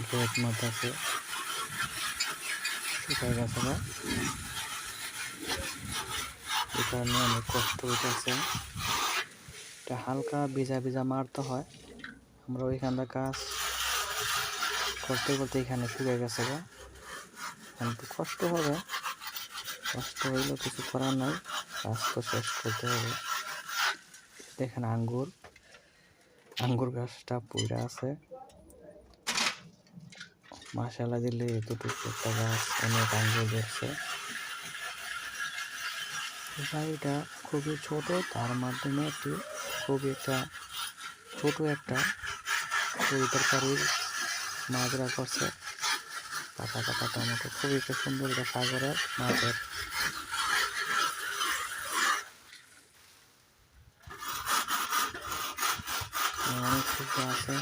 Great মাছ আছে, শুকাই গেছে না, এই কারণে অনেক কষ্ট হইতেছে। এটা হালকা ভিজা ভিজা মারতে হয়। আমরা ওইখানটা কাজ করতে করতে এখানে শুকিয়ে গেছে গা। একটু কষ্ট হবে, কষ্ট হইলেও কিছু করার নাই, কাজ তো শেষ করতে হবে। দেখেন আঙ্গুর গাছটা পুরা আছে। মাশাআল্লাহ দিলে এতটুকু একটা গাছ অনেক আঙ্গুর ধরছে। বাড়িটা খুবই ছোট, তার মাধ্যমে খুবই একটা ছোট একটা তরকারির মাজরা করছে। পাতা পাতা টমেটো, খুবই একটা সুন্দর একটা সাগরের মাছের। অনেক কিছু আছে।